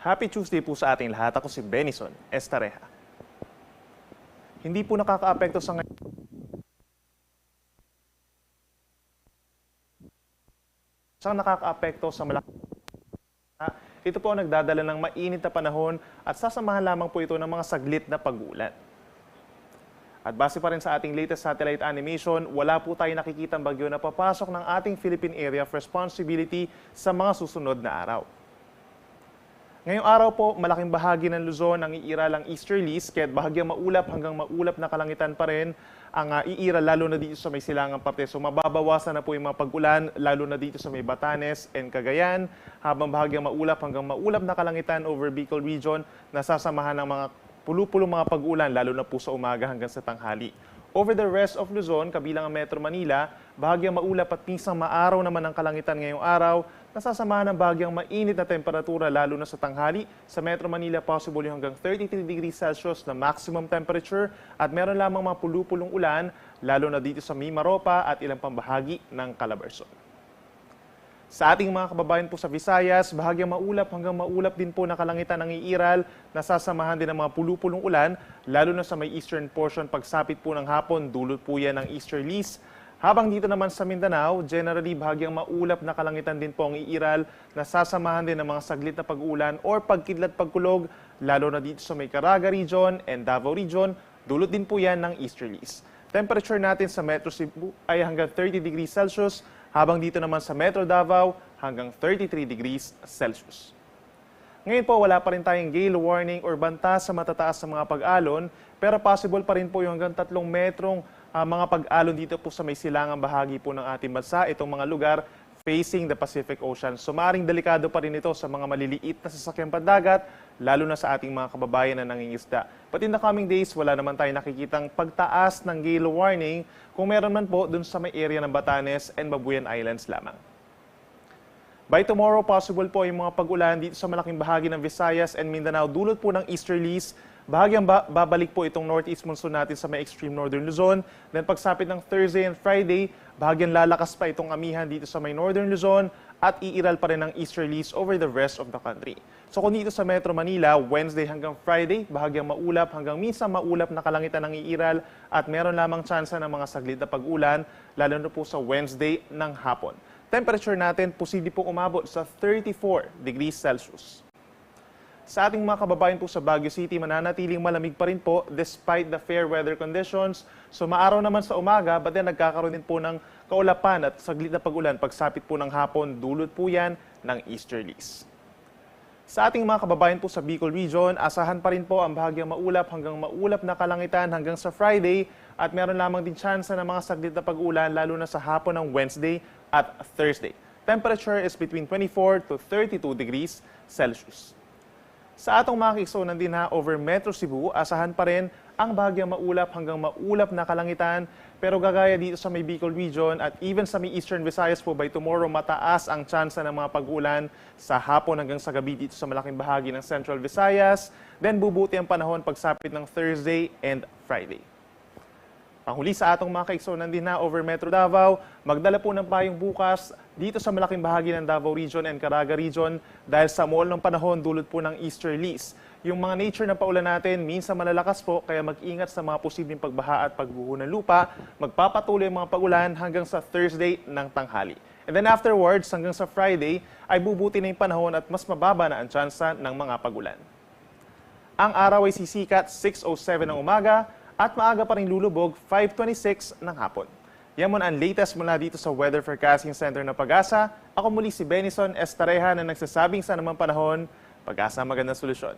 Happy Tuesday po sa ating lahat. Ako si Benison Estareja. Hindi po nakakaapekto sa ngayon. Saan nakakaapekto sa malaki. Ito po ang nagdadala ng mainit na panahon at sasamahan lamang po ito ng mga saglit na pag-ulan. At base pa rin sa ating latest satellite animation, wala po tayo nakikitang bagyo na papasok ng ating Philippine Area of Responsibility sa mga susunod na araw. Ngayong araw po, malaking bahagi ng Luzon ang iiralang easterlies, kaya't bahagyang maulap hanggang maulap na kalangitan pa rin ang iira, lalo na dito sa may silangang parte. So mababawasan na po yung mga pag-ulan, lalo na dito sa may Batanes and Cagayan, habang bahagyang maulap hanggang maulap na kalangitan over Bicol Region, nasasamahan ng mga pulu-pulong mga pag-ulan, lalo na po sa umaga hanggang sa tanghali. Over the rest of Luzon, kabilang ang Metro Manila, bahagyang maulap at pinsang maaraw naman ang kalangitan ngayong araw, nasasamahan ng bahagyang mainit na temperatura lalo na sa tanghali. Sa Metro Manila, possible yung hanggang 33 degrees Celsius na maximum temperature at meron lamang mga pulu-pulong ulan, lalo na dito sa Mimaropa at ilang pambahagi ng Calabarzon. Sa ating mga kababayan po sa Visayas, bahagyang maulap hanggang maulap din po na kalangitan ng iiral, nasasamahan din ng mga pulu-pulong ulan, lalo na sa may eastern portion pagsapit po ng hapon, dulot po yan ng easterlies. Habang dito naman sa Mindanao, generally bahagyang maulap na kalangitan din po ang iiral, nasasamahan din ng mga saglit na pag-ulan or pagkidlat pagkulog, lalo na dito sa may Caraga Region and Davao Region, dulot din po yan ng easterlies. Temperature natin sa Metro Cebu ay hanggang 30 degrees Celsius, habang dito naman sa Metro Davao hanggang 33 degrees Celsius. Ngayon po, wala pa rin tayong gale warning or banta sa matataas sa mga pag-alon, pero possible pa rin po yung hanggang 3 metrong mga pag-alon dito po sa may silangang bahagi po ng ating bansa, itong mga lugar facing the Pacific Ocean. So maaaring delikado pa rin ito sa mga maliliit na sasakyang pandagat, lalo na sa ating mga kababayan na nangingisda. But in the coming days, wala naman tayo nakikitang pagtaas ng gale warning, kung meron man po dun sa may area ng Batanes and Babuyan Islands lamang. By tomorrow, possible po yung mga pag-ulan dito sa malaking bahagi ng Visayas and Mindanao, dulot po ng easterlies. Bahagyang babalik po itong northeast monsoon natin sa may extreme northern Luzon. Then pagsapit ng Thursday and Friday, bahagyang lalakas pa itong amihan dito sa may northern Luzon at iiral pa rin ng easterlies over the rest of the country. So kung dito sa Metro Manila, Wednesday hanggang Friday, bahagyang maulap hanggang minsan maulap na kalangitan ng iiral at meron lamang tsansa ng mga saglit na pag-ulan, lalo na po sa Wednesday ng hapon. Temperature natin, posible po umabot sa 34 degrees Celsius. Sa ating mga kababayan po sa Baguio City, mananatiling malamig pa rin po despite the fair weather conditions. So maaraw naman sa umaga, but then nagkakaroon din po ng kaulapan at saglit na pag-ulan. Pagsapit po ng hapon, dulot po yan ng easterlies. Sa ating mga kababayan po sa Bicol Region, asahan pa rin po ang bahagyang maulap hanggang maulap na kalangitan hanggang sa Friday at meron lamang din tsansa ng mga saglit na pag-ulan lalo na sa hapon ng Wednesday at Thursday. Temperature is between 24 to 32 degrees Celsius. Sa atong mga kiksoonan din over Metro Cebu, asahan pa rin ang bahagyang maulap hanggang maulap na kalangitan, pero gagaya dito sa may Bicol Region at even sa may Eastern Visayas po, by tomorrow mataas ang tsansa ng mga pag-ulan sa hapon hanggang sa gabi dito sa malaking bahagi ng Central Visayas, then bubuti ang panahon pagsapit ng Thursday and Friday. Panghuli sa atong mga kaiksonan din over Metro Davao, magdala po ng payong bukas dito sa malaking bahagi ng Davao Region and Caraga Region dahil sa muol ng panahon dulot po ng easterlies. Yung mga nature ng paulan natin, minsan malalakas po, kaya mag-ingat sa mga posibleng pagbaha at pagguho ng lupa. Magpapatuloy ang mga pagulan hanggang sa Thursday ng tanghali. And then afterwards, hanggang sa Friday, ay bubuti na yung panahon at mas mababa na ang tsansa ng mga pagulan. Ang araw ay sisikat 6:07 ng umaga, at maaga pa rin lulubog 5:26 ng hapon. Yan muna ang latest mula dito sa Weather Forecasting Center ng Pag-asa. Ako muli si Benison Estareja na nagsasabing sa namang panahon, Pag-asa magandang solusyon.